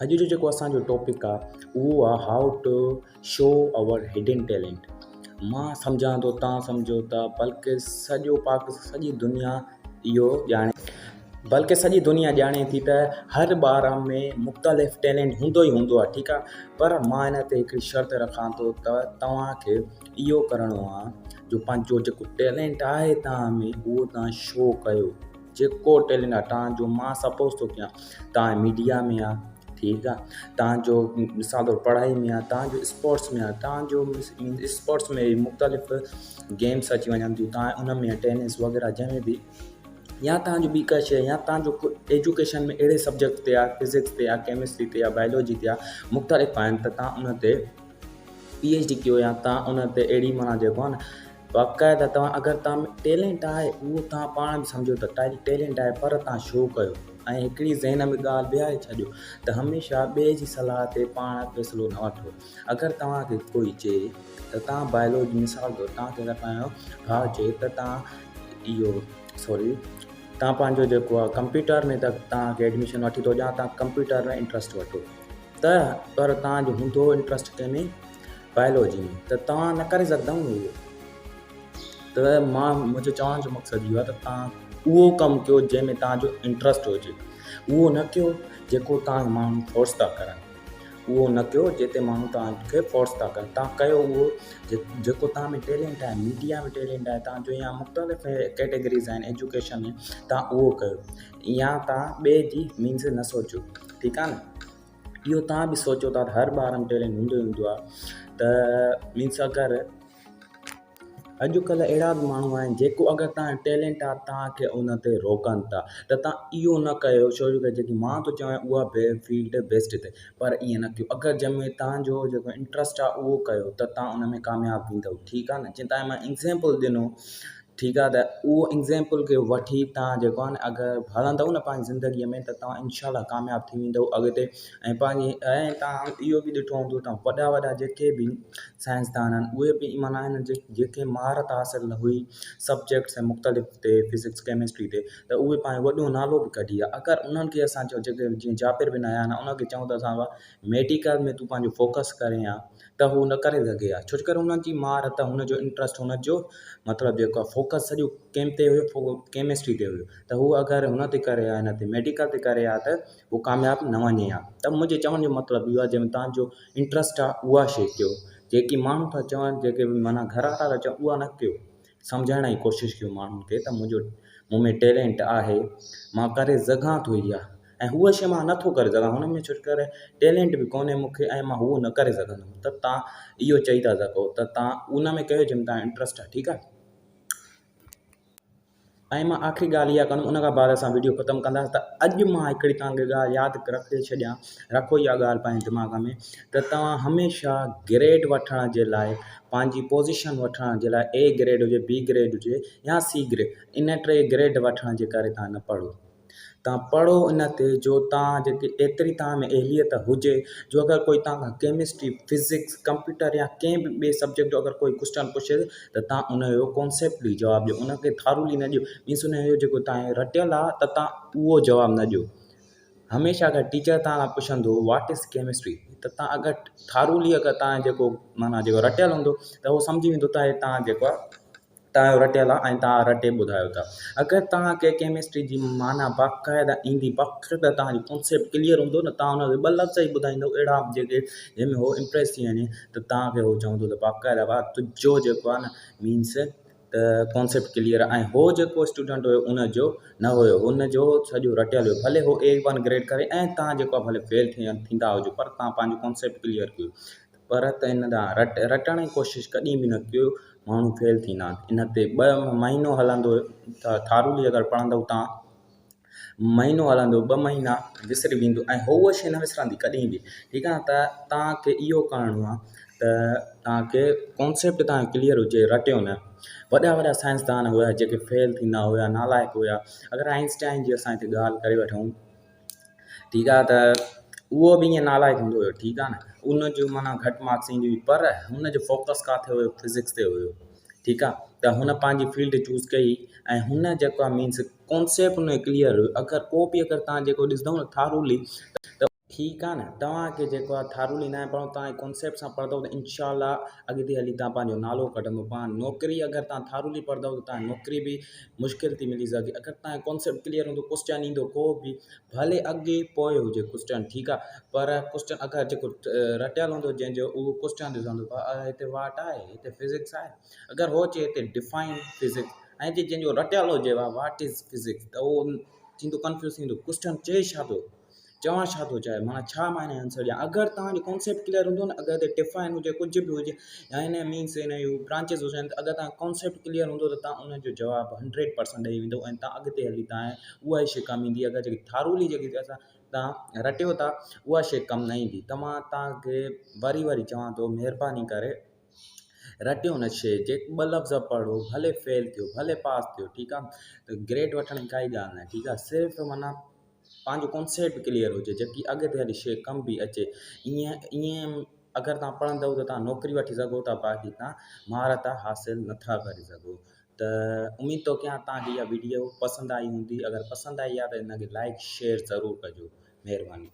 अॼु जो जेको असांजो टॉपिक आहे उहो आहे how to show our hidden talent. मां सम्झां थो, तव्हां सम्झो था, सॼी दुनिया इहो ॼाणे, बल्कि सॼी दुनिया ॼाणे थी त हर ॿार में मुख़्तलिफ़ टैलेंट हूंदो ई हूंदो आहे, ठीकु आहे। पर मां हिन ते हिकिड़ी शर्त रखां थो त तव्हांखे इहो करिणो आहे जो पंहिंजो जेको टैलेंट आहे तव्हां में उहो तव्हां शो कयो। जेको टैलेंट आहे तव्हांजो, मां सपोज़ थो कयां तव्हां मीडिया में आहे, ठीकु आहे, तव्हांजो मिसाल तौरु पढ़ाई में आहे, तव्हांजो स्पोर्ट्स में आहे, तव्हांजो स्पोर्ट्स में मुख़्तलिफ़ गेम्स अची वञनि थियूं, तव्हां उन में टेनिस वग़ैरह जंहिंमें बि, या तव्हांजो ॿी का शइ, या तव्हांजो एजुकेशन में अहिड़े सब्जेक्ट ते आहे, फिज़िक्स ते आहे, केमिस्ट्री ते आहे, बायोलॉजी ते आहे, मुख़्तलिफ़ आहिनि, त तव्हां उन ते PhD कयो, या तव्हां उन ते अहिड़ी माना जेको आहे न बाक़ाइदा तव्हां अगरि तव्हां में टैलेंट आहे उहो तव्हां पाण बि सम्झो त टैलेंट आहे, पर तव्हां शो कयो। ऐं हिकिड़ी ज़हन में ॻाल्हि ॿिहारे छॾियो त हमेशह ॿिए जी सलाह ते पाण फ़ैसिलो न वठो। अगरि तव्हांखे कोई चए त तव्हां बायोलॉजी, मिसाल तौरु तव्हांखे अगरि पंहिंजो भाउ चए त तव्हां पंहिंजो जेको आहे कंप्यूटर में, त तव्हांखे एडमिशन वठी थो ॾियां, तव्हां कंप्यूटर में इंट्रस्ट वठो त, पर तव्हांजो हूंदो इंट्रस्ट कंहिंमें, बायोलॉजी में, त तव्हां न करे सघंदा उहो। त मुंहिंजो चवण जो मक़सदु इहो आहे त तव्हां उहो कमु कयो जंहिंमें तव्हांजो इंट्रस्ट हुजे, उहो न कयो जेको तव्हां माण्हू फोर्स था करनि, उहो न कयो जिते माण्हू तव्हांखे फोर्स था कनि। तव्हां कयो उहो जेको तव्हां में टैलेंट आहे, मीडिया में टैलेंट आहे तव्हांजो, या मुख़्तलिफ़ कैटेगरीज़ आहिनि एजुकेशन में, तव्हां उहो कयो। या तव्हां ॿिए जी मीन्स न सोचो, ठीकु आहे न। इहो तव्हां बि सोचो था त हर ॿार में टैलेंट हूंदो ई हूंदो आहे, त मीन्स अगरि अॼुकल्ह अहिड़ा बि माण्हू आहिनि जेको अगरि तव्हां टैलेंट आहे तव्हांखे उन ते रोकनि था, त तव्हां इहो न कयो, छो जो जेकी मां थो चवां उहा फील्ड बेस्ट अथई, पर ईअं न कयो। अगरि जंहिंमें तव्हांजो जेको इंट्रस्ट आहे उहो कयो त तव्हां उन में कामयाबु थींदव, ठीकु आहे न। जीअं तव्हां मां एग्ज़ाम्पल ॾिनो, ठीकु आहे, त उहो एग्ज़ाम्पल खे वठी तव्हां जेको आहे न अगरि हलंदव न पंहिंजी ज़िंदगीअ में, त तव्हां इनशाला कामयाबु थी वेंदव अॻिते। ऐं तव्हां इहो बि ॾिठो हूंदो, तव्हां वॾा जेके बि साइंसदान आहिनि उहे बि माना आहिनि जेके महारत हासिल हुई सब्जेक्ट्स ऐं मुख़्तलिफ़ ते, फिज़िक्स केमिस्ट्री ते, त उहे पंहिंजो वॾो नालो बि कढी आहे। अगरि उन्हनि खे असां चऊं, जेके जीअं जाबिर बिन हयान आहे, उनखे चऊं त असां मेडिकल में तूं पंहिंजो फोकस करें हा, त हू न करे सघे हा, छो करे हुनजी महारत, हुनजो इंट्रस्ट, हुनजो मतिलबु जेको आहे फोकस सॼो कंहिं ते हुयो, केमिस्ट्री ते हुयो, त हू अगरि हुन ते करे हा, हिन ते मेडिकल ते करे हा, त उहो कामयाबु न वञे हा। त मुंहिंजे चवण जो मतिलबु इहो आहे, जंहिंमें तव्हांजो इंट्रस्ट आहे उहा शइ कयो, जेकी माण्हू था चवनि, जेके माना घर वारा था चवनि उहा न कयो। सम्झाइण जी कोशिशि कयो माण्हुनि खे त मूं में टैलेंट आहे, मां करे सघां थो इहा, ऐं हूअ शइ मां नथो करे सघां हुन में, छो करे टैलेंट बि कोन्हे मूंखे ऐं मां हूअ न करे सघंदुमि। त तव्हां इहो चई था सघो त तव्हां उन में कयो जंहिंमें तव्हां इंट्रस्ट आहे, ठीकु आहे। ऐं मां आख़िरी ॻाल्हि इहा कंदुमि, उन खां बाद असां वीडियो ख़तमु कंदासीं। त अॼु मां हिकिड़ी तव्हांखे ॻाल्हि यादि रखे छॾियां, रखो इहा ॻाल्हि पंहिंजे दिमाग़ में, त तव्हां हमेशह ग्रेड वठण जे लाइ, पंहिंजी पोज़ीशन वठण जे लाइ, A ग्रेड हुजे, B ग्रेड हुजे या C ग्रेड, इन 3 ग्रेड वठण जे करे तव्हां न पढ़ो। तव्हां पढ़ो इन ते जो तव्हां जेके एतिरी तव्हां में एलियत हुजे, जो अगरि कोई तव्हां केमिस्ट्री, फिज़िक्स, कंप्यूटर या कंहिं बि ॿिए सब्जेक्ट जो अगरि कोई क्वेश्चन पुछे त तव्हां उनजो कॉन्सेप्टली जवाबु ॾियो, उनखे थारूली न ॾियो। मीन्स उनजो जेको तव्हांजो रटियल आहे त तव्हां उहो जवाबु न ॾियो। हमेशह अगरि टीचर तव्हां पुछंदो व्हाट इज़ केमिस्ट्री, त तव्हां अगरि थारूली अगरि तव्हां जेको माना जेको रटियल हूंदो त उहो सम्झी वेंदो त तव्हां जेको आहे तव्हांजो रटियल आहे ऐं तव्हां रटे ॿुधायो था। अगरि तव्हांखे केमिस्ट्री जी माना बाक़ाइदा ईंदी, बाक़ाइदा तव्हांजी कॉन्सेप्ट क्लियर हूंदो न, तव्हां हुनखे 2 लफ़्ज़ ई ॿुधाईंदव अहिड़ा जेके जंहिंमें उहो इम्प्रेस थी वञे, त तव्हांखे उहो चवंदो त बाक़ाइदा तुंहिंजो जेको आहे न मीन्स त कॉन्सेप्ट क्लियर आहे। ऐं उहो जेको स्टूडेंट हुयो उनजो न हुयो, हुनजो सॼो रटियल हुयो, भले उहो A1 ग्रेड करे ऐं तव्हां जेको आहे भले फेल थींदा हुजो, पर तव्हां पंहिंजो कॉन्सेप्ट क्लियर कयो। पर त इन तव्हां रटण जी कोशिशि कॾहिं बि न कयो, माण्हू फेल थींदा आहिनि। इन ते 2 महीनो हलंदो थारूली अगरि पढ़ंदव तव्हां, महीनो हलंदो, 2 महीना विसरी वेंदो, ऐं उहा शइ न विसरंदी कॾहिं बि, ठीकु आहे। त तव्हांखे इहो करिणो आहे त तव्हांखे कॉन्सेप्ट तव्हांजो क्लियर हुजे, रटियो न। वॾा साइंसदान हुआ जेके फेल थींदा हुआ, नालाइक हुआ। अगरि आइंस्टाइन जी असां हिते ॻाल्हि करे वठूं, ठीकु आहे, त उहो बि ईअं नालाइक हूंदो हुयो, ठीकु आहे न। उनजो माना घटि मार्क्स ईंदी हुई, पर हुनजो फोकस किथे हुयो, फिज़िक्स ते हुयो, ठीकु आहे। त हुन पंहिंजी फील्ड चूज़ कई ऐं हुन जेको आहे मीन्स कॉन्सेप्ट हुन क्लियर हुयो। अगरि को बि अगरि तव्हां जेको ॾिसंदव न थारूली, त ठीकु आहे न। तव्हांखे जेको आहे थारूली न आहे पढ़ो, तव्हां कॉन्सेप्ट सां पढ़ंदव त इनशाला अॻिते हली तव्हां पंहिंजो नालो कढंदो। पाण नौकिरी अगरि तव्हां थारूली पढ़ंदव त तव्हांखे नौकिरी बि मुश्किल थी मिली सघे। अगरि तव्हांजो कॉन्सेप्ट क्लियर हूंदो, क्वेश्चन ईंदो को बि, भले अॻे पोइ हुजे क्वेश्चन, ठीकु आहे, पर क्वेश्चन अगरि जेको रटियल हूंदो जंहिंजो, उहो क्वेश्चन ॾिसंदो हिते वाट आहे, हिते फिज़िक्स आहे, अगरि हो चए हिते डिफाइन फिज़िक्स, ऐं जंहिंजो रटियल हुजे वाट इज़ फिज़िक्स, त उहो थींदो कंफ्यूज़ थींदो, क्वेश्चन चए छा थो, चवां छा थो चाहे, माना छा माने आंसर ॾियां। अगरि तव्हांजो कॉन्सेप्ट क्लियर हूंदो न, अगरि हिते डिफाइन हुजे कुझु बि हुजे, या हिन मीन्स हिन जूं ब्रांचिस हुजनि, त अगरि तव्हां कॉन्सेप्ट क्लियर हूंदो त तव्हां उनजो जवाबु 100% ॾेई वेंदो, ऐं तव्हां अॻिते हली तव्हां उहा ई शइ कमु ईंदी। अगरि जेकी थारूली जेकी असां तव्हां रटियो था, उहा शइ कमु न ईंदी। तव्हांखे वरी वरी चवां थो, महिरबानी करे रटियो न शइ, जेके 2 लफ़्ज़ पढ़ो, भले फेल थियो भले पास थियो, ठीकु आहे, त ग्रेड वठण जी काई ॻाल्हि न आहे, ठीकु आहे, सिर्फ़ु माना पंहिंजो कॉन्सेप्ट क्लियर हुजे, जेकी अॻिते हली शइ कमु बि अचे। ईअं अगरि तव्हां पढ़ंदव त तव्हां नौकिरी वठी सघो था, बाक़ी तव्हां महारत हासिलु नथा करे सघो। त उमेद थो कयां तव्हांखे इहा वीडियो पसंदि आई हूंदी। अगरि पसंदि आई आहे त हिनखे लाइक शेयर ज़रूरु कजो। महिरबानी।